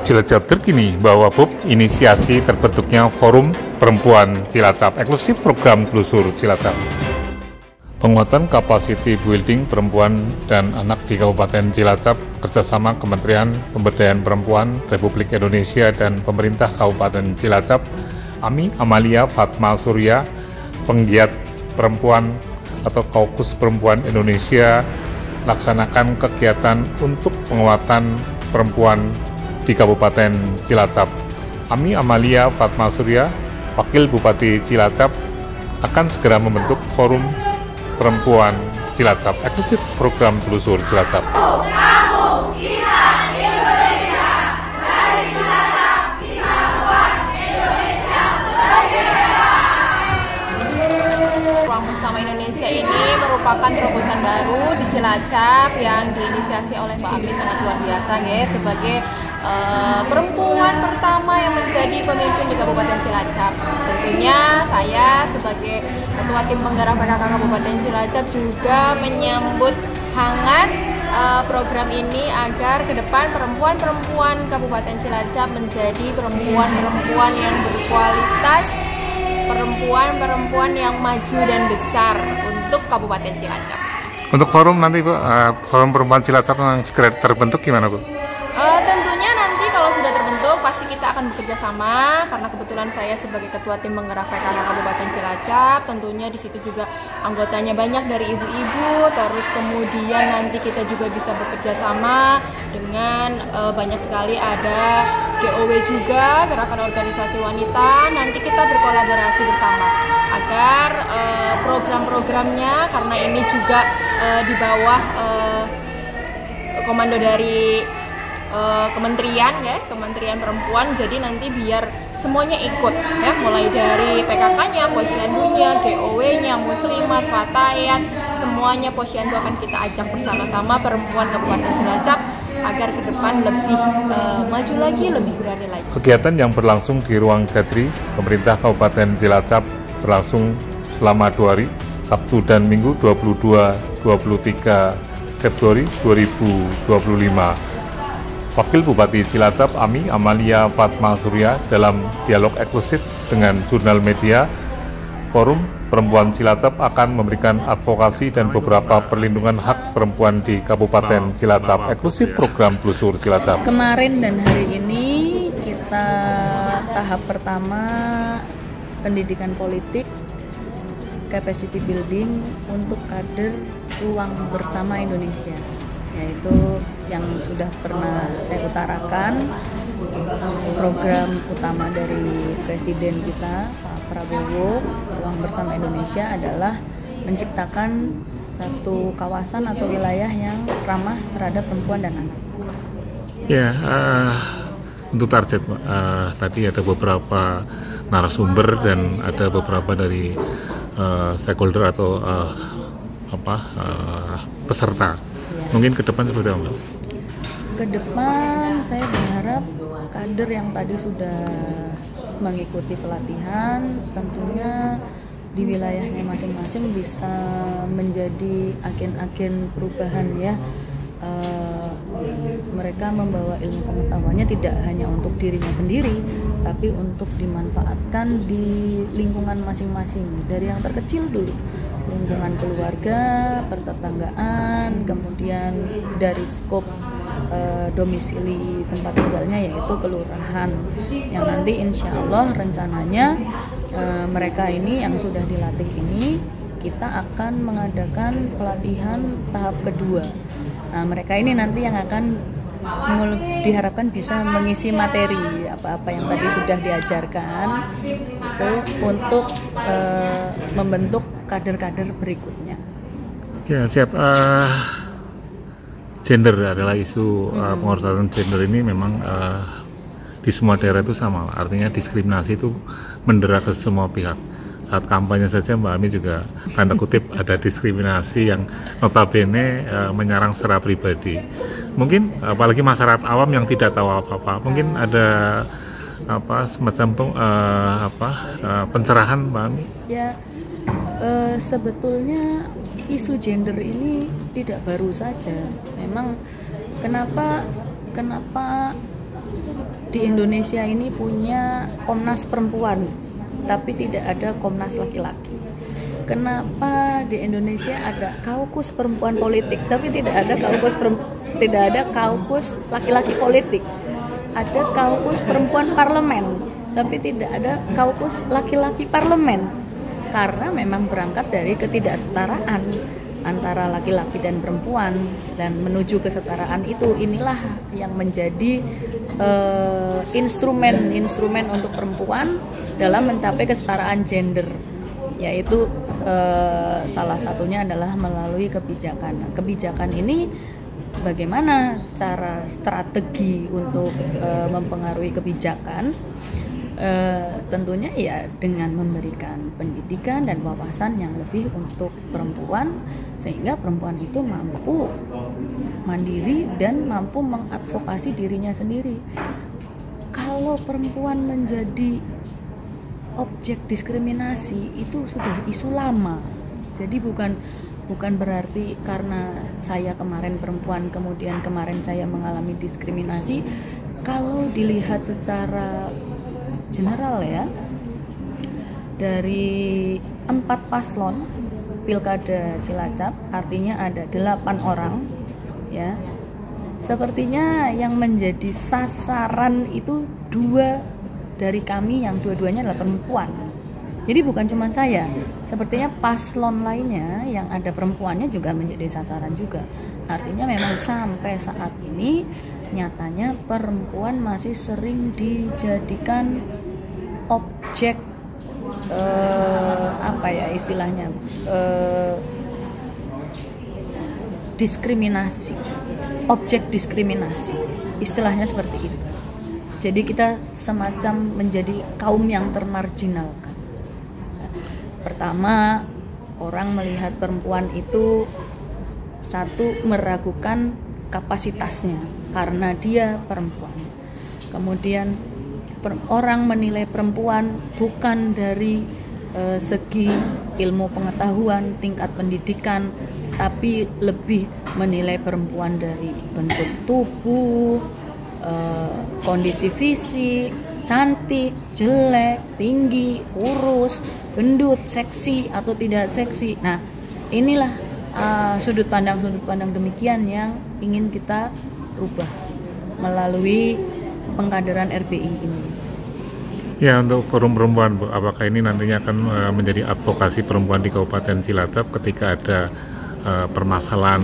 Cilacap terkini bahwa BUP inisiasi terbentuknya Forum Perempuan Cilacap, eksklusif program Telusur Cilacap. Penguatan kapasiti building perempuan dan anak di Kabupaten Cilacap kerjasama Kementerian Pemberdayaan Perempuan Republik Indonesia dan pemerintah Kabupaten Cilacap. Ami Amalia Fatma Surya, penggiat perempuan atau Kaukus Perempuan Indonesia, laksanakan kegiatan untuk penguatan perempuan di Kabupaten Cilacap. Ami Amalia Fatma Surya, Wakil Bupati Cilacap, akan segera membentuk Forum Perempuan Cilacap, eksklusif program Telusur Cilacap. Ruang Bersama Indonesia ini merupakan terobosan baru di Cilacap yang diinisiasi oleh Mbak Ami, sangat luar biasa guys, sebagai perempuan pertama yang menjadi pemimpin di Kabupaten Cilacap. Tentunya saya sebagai Ketua Tim Penggerak PKK Kabupaten Cilacap juga menyambut hangat program ini agar ke depan perempuan-perempuan Kabupaten Cilacap menjadi perempuan-perempuan yang berkualitas, perempuan-perempuan yang maju dan besar untuk Kabupaten Cilacap. Untuk forum nanti Bu, Forum Perempuan Cilacap yang segera terbentuk gimana Bu? Tentunya nanti kalau sudah terbentuk pasti kita akan bekerja sama, karena kebetulan saya sebagai Ketua Tim Penggerak PKK Kabupaten Cilacap, tentunya di situ juga anggotanya banyak dari ibu-ibu, terus kemudian nanti kita juga bisa bekerja sama dengan banyak sekali ada GOW juga, Gerakan Organisasi Wanita. Nanti kita berkolaborasi bersama agar program-programnya, karena ini juga di bawah komando dari kementerian ya, Kementerian Perempuan, jadi nanti biar semuanya ikut ya, mulai dari PKK-nya, Posyandu-nya, GOW-nya, Muslimat, Fatayat, semuanya Posyandu akan kita ajak bersama-sama perempuan Kabupaten Cilacap agar ke depan lebih maju lagi, lebih berani lagi. Kegiatan yang berlangsung di ruang Gatri pemerintah Kabupaten Cilacap berlangsung selama 2 hari, Sabtu dan Minggu 22-23 Februari 2025. Wakil Bupati Cilacap Ami Amalia Fatma Surya dalam dialog eksklusif dengan jurnal media, Forum Perempuan Cilacap akan memberikan advokasi dan beberapa perlindungan hak perempuan di Kabupaten Cilacap, eksklusif program Telusur Cilacap. Kemarin dan hari ini kita tahap pertama pendidikan politik, capacity building untuk kader Ruang Bersama Indonesia, yaitu yang sudah pernah saya utarakan. Program utama dari Presiden kita Pak Prabowo, Ruang Bersama Indonesia, adalah menciptakan satu kawasan atau wilayah yang ramah terhadap perempuan dan anak. Ya, untuk target tadi ada beberapa narasumber dan ada beberapa dari stakeholder atau peserta. Mungkin ke depan seperti apa? Ke depan saya berharap kader yang tadi sudah mengikuti pelatihan tentunya di wilayahnya masing-masing bisa menjadi agen-agen perubahan ya. Mereka membawa ilmu pengetahuannya tidak hanya untuk dirinya sendiri, tapi untuk dimanfaatkan di lingkungan masing-masing, dari yang terkecil dulu, lingkungan keluarga, pertetanggaan, kemudian dari skop domisili tempat tinggalnya yaitu kelurahan, yang nanti insya Allah rencananya mereka ini yang sudah dilatih ini kita akan mengadakan pelatihan tahap kedua. Nah, mereka ini nanti yang akan diharapkan bisa mengisi materi apa-apa yang tadi sudah diajarkan itu untuk membentuk kader-kader berikutnya. Ya, siap. Gender adalah isu pengorbanan gender ini memang di semua daerah itu sama, artinya diskriminasi itu mendera ke semua pihak. Saat kampanye saja Mbak Ami juga tanda kutip ada diskriminasi yang notabene menyerang secara pribadi. Mungkin apalagi masyarakat awam yang tidak tahu apa-apa, mungkin ada semacam pencerahan Mbak Ami? Ya, sebetulnya isu gender ini tidak baru saja. Memang kenapa di Indonesia ini punya Komnas Perempuan, tapi tidak ada Komnas laki-laki. Kenapa di Indonesia ada kaukus perempuan politik, tapi tidak ada kaukus laki-laki politik? Ada kaukus perempuan parlemen, tapi tidak ada kaukus laki-laki parlemen. Karena memang berangkat dari ketidaksetaraan antara laki-laki dan perempuan, dan menuju kesetaraan inilah yang menjadi instrumen untuk perempuan dalam mencapai kesetaraan gender, yaitu salah satunya adalah melalui kebijakan. Kebijakan ini bagaimana cara strategi untuk mempengaruhi kebijakan? Tentunya ya dengan memberikan pendidikan dan wawasan yang lebih untuk perempuan, sehingga perempuan itu mampu mandiri dan mampu mengadvokasi dirinya sendiri. Kalau perempuan menjadi objek diskriminasi itu sudah isu lama. Jadi bukan berarti karena saya kemarin perempuan kemudian kemarin saya mengalami diskriminasi. Kalau dilihat secara general ya, dari 4 paslon Pilkada Cilacap, artinya ada 8 orang ya. Sepertinya yang menjadi sasaran itu 2 dari kami yang dua-duanya adalah perempuan. Jadi bukan cuma saya, sepertinya paslon lainnya yang ada perempuannya juga menjadi sasaran juga. Artinya memang sampai saat ini nyatanya perempuan masih sering dijadikan objek diskriminasi, objek diskriminasi, istilahnya seperti itu. Jadi kita semacam menjadi kaum yang termarginalkan. Pertama, orang melihat perempuan itu satu, meragukan kapasitasnya karena dia perempuan. Kemudian orang menilai perempuan bukan dari segi ilmu pengetahuan, tingkat pendidikan, tapi lebih menilai perempuan dari bentuk tubuh, kondisi fisik, cantik, jelek, tinggi, kurus, gendut, seksi atau tidak seksi. Nah, inilah sudut pandang demikian yang ingin kita rubah melalui pengkaderan RBI ini. Ya, untuk forum perempuan, Bu, apakah ini nantinya akan menjadi advokasi perempuan di Kabupaten Cilacap ketika ada permasalahan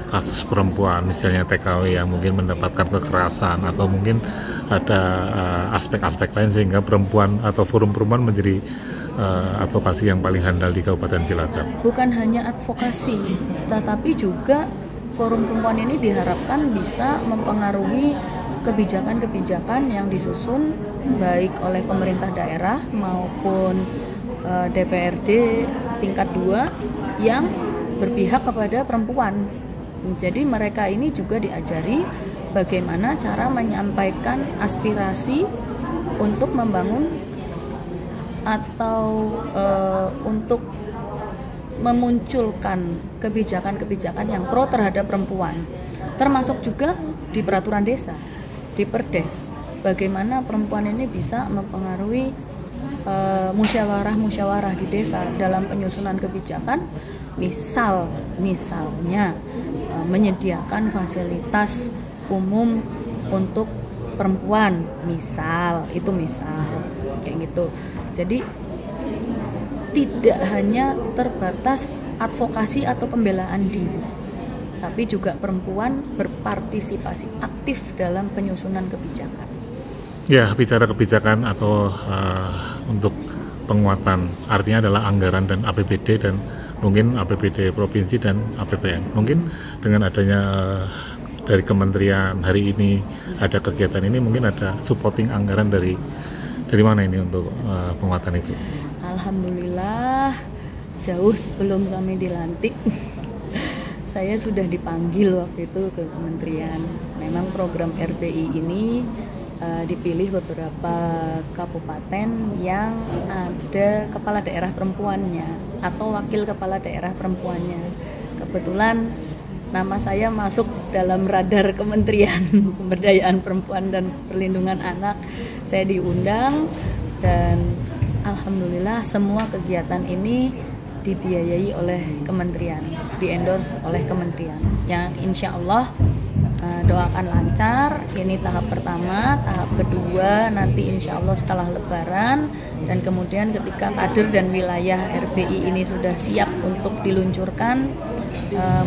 kasus perempuan, misalnya TKW yang mungkin mendapatkan kekerasan atau mungkin ada aspek-aspek lain sehingga perempuan atau forum perempuan menjadi advokasi yang paling handal di Kabupaten Cilacap? Bukan hanya advokasi, tetapi juga forum perempuan ini diharapkan bisa mempengaruhi kebijakan-kebijakan yang disusun baik oleh pemerintah daerah maupun DPRD tingkat 2 yang berpihak kepada perempuan. Jadi mereka ini juga diajari bagaimana cara menyampaikan aspirasi untuk membangun atau untuk memunculkan kebijakan-kebijakan yang pro terhadap perempuan, termasuk juga di peraturan desa, di Perdes, bagaimana perempuan ini bisa mempengaruhi musyawarah-musyawarah di desa dalam penyusunan kebijakan, misalnya menyediakan fasilitas umum untuk perempuan, misal kayak gitu. Jadi tidak hanya terbatas advokasi atau pembelaan diri, tapi juga perempuan berpartisipasi aktif dalam penyusunan kebijakan. Ya, bicara kebijakan atau untuk penguatan, artinya adalah anggaran dan APBD dan mungkin APBD provinsi dan APBN. Mungkin dengan adanya dari kementerian hari ini ada kegiatan ini, mungkin ada supporting anggaran dari mana ini untuk penguatan itu? Alhamdulillah, jauh sebelum kami dilantik saya sudah dipanggil waktu itu ke kementerian. Memang program RBI ini dipilih beberapa kabupaten yang ada kepala daerah perempuannya atau wakil kepala daerah perempuannya. Kebetulan nama saya masuk dalam radar Kementerian Pemberdayaan Perempuan dan Perlindungan Anak. Saya diundang dan alhamdulillah semua kegiatan ini dibiayai oleh kementerian, di-endorse oleh kementerian. Yang insya Allah doakan lancar. Ini tahap pertama, tahap kedua nanti insya Allah setelah Lebaran, dan kemudian ketika kader dan wilayah RPI ini sudah siap untuk diluncurkan,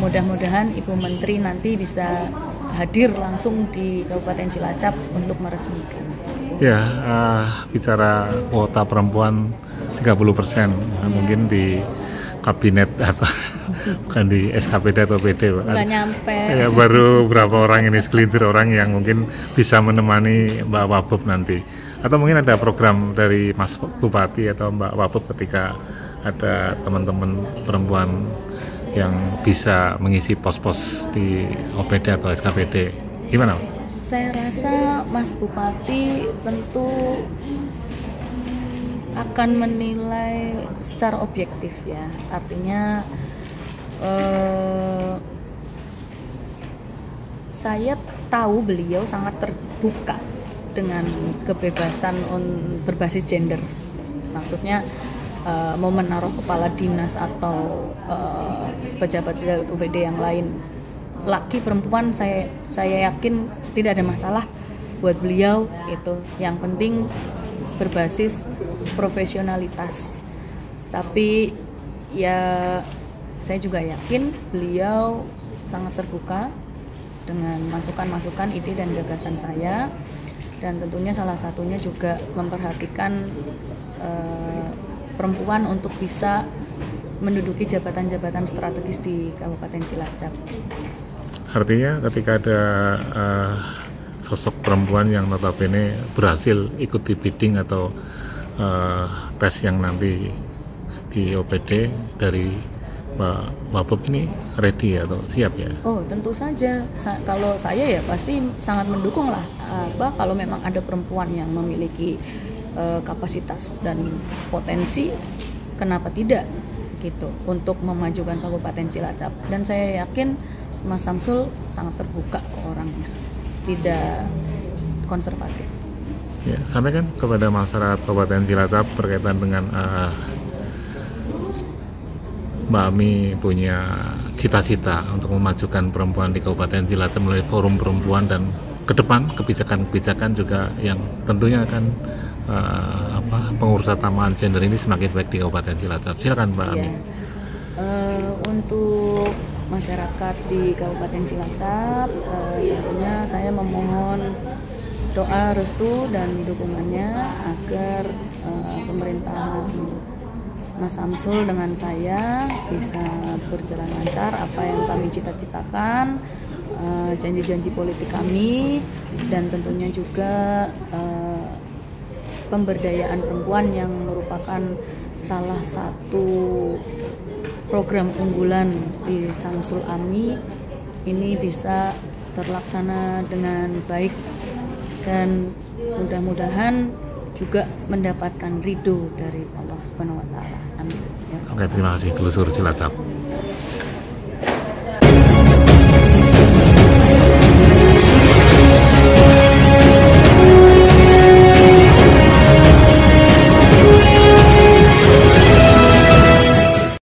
mudah-mudahan Ibu Menteri nanti bisa hadir langsung di Kabupaten Cilacap untuk meresmikan. Ya, bicara kuota perempuan 30%, mungkin di kabinet atau bukan di SKPD atau PD, nggak nyampe. Ya, baru berapa orang ini, segelintir orang yang mungkin bisa menemani Mbak Wabub nanti. Atau mungkin ada program dari Mas Bupati atau Mbak Wabub ketika ada teman-teman perempuan yang bisa mengisi pos-pos di OPD atau SKPD. Gimana? Saya rasa Mas Bupati tentu akan menilai secara objektif ya. Artinya saya tahu beliau sangat terbuka dengan kebebasan berbasis gender. Maksudnya mau menaruh kepala dinas atau pejabat-pejabat UPD yang lain, laki perempuan, saya yakin tidak ada masalah buat beliau itu. Yang penting berbasis profesionalitas. Tapi ya saya juga yakin beliau sangat terbuka dengan masukan-masukan, ide dan gagasan saya, dan tentunya salah satunya juga memperhatikan perempuan untuk bisa menduduki jabatan-jabatan strategis di Kabupaten Cilacap. Artinya ketika ada sosok perempuan yang notabene berhasil ikut di bidding atau tes yang nanti di OPD dari Mbak Wabub ini ready atau siap ya? Oh, tentu saja. Kalau saya ya pasti sangat mendukung lah. Kalau memang ada perempuan yang memiliki kapasitas dan potensi, kenapa tidak gitu untuk memajukan Kabupaten Cilacap. Dan saya yakin Mas Samsul sangat terbuka orangnya, tidak konservatif. Ya, sampaikan kepada masyarakat Kabupaten Cilacap berkaitan dengan Mbak Ami punya cita-cita untuk memajukan perempuan di Kabupaten Cilacap melalui forum perempuan, dan ke depan kebijakan-kebijakan juga yang tentunya akan pengurusan tamaan gender ini semakin baik di Kabupaten Cilacap. Silakan Mbak Ami. Untuk masyarakat di Kabupaten Cilacap, tentunya saya memohon doa, restu, dan dukungannya agar pemerintahan Mas Samsul dengan saya bisa berjalan lancar apa yang kami cita-citakan, janji-janji politik kami, dan tentunya juga pemberdayaan perempuan yang merupakan salah satu program unggulan di Samsul AMI ini bisa terlaksana dengan baik, dan mudah-mudahan juga mendapatkan ridho dari Allah Subhanahu wa Ta'ala. Amin. Oke, terima kasih Telusur Cilacap.